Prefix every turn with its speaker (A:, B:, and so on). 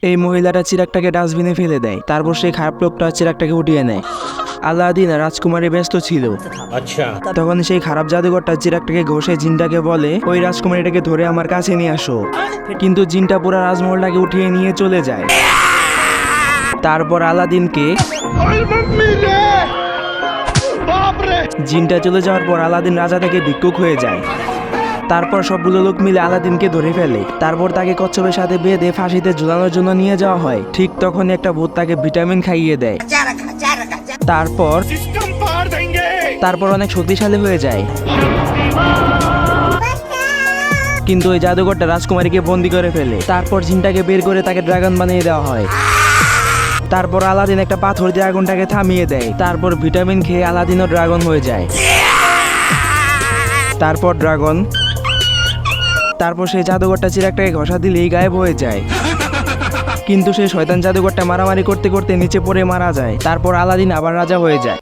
A: এই মহিলাটা চিরাগটাকে ডাস্টবিনে ফেলে দেয়। তারপর সেই খারাপ লোকটা চিরাগটাকে উঠিয়ে নেয়। আলাদিন রাজকুমারী ব্যস্ত ছিল। তখন সেই খারাপ জাদুকরটা চিরাগটাকে ঘষে জিনটাকে বলে, ওই রাজকুমারীটাকে ধরে আমার কাছে নিয়ে আসো। কিন্তু জিনটা পুরা রাজমহলটাকে উঠিয়ে নিয়ে চলে যায়। তারপর আলাদিনকে জিনটা চলে যাওয়ার পর আলাদিন রাজা থেকে ভিক্ষুক হয়ে যায়। তারপর সবগুলো লোক মিলে আলাদিনকে ধরে ফেলে। তারপর তাকে কচ্ছপের সাথে বেঁধে ফাঁসিতে ঝুলানোর জন্য নিয়ে যাওয়া হয়। ঠিক তখন একটা ভূত তাকে ভিটামিন খাইয়ে দেয়। তারপর অনেক শক্তিশালী হয়ে যায়। কিন্তু ওই জাদুকরটা রাজকুমারীকে বন্দি করে ফেলে। তারপর জিনটাকে বের করে তাকে ড্রাগন বানিয়ে দেওয়া হয়। তারপর আলাদিন একটা পাথর দিয়ে আগুনটাকে থামিয়ে দেয়। তারপর ভিটামিন খেয়ে আলাদিনও ড্রাগন হয়ে যায়। তারপর সেই জাদুকরটা চিরাগটাকে ঘষা দিলেই গায়েব হয়ে যায়। কিন্তু সেই শয়তান জাদুকরটা মারামারি করতে করতে নিচে পড়ে মারা যায়। তারপর আলাদিন আবার রাজা হয়ে যায়।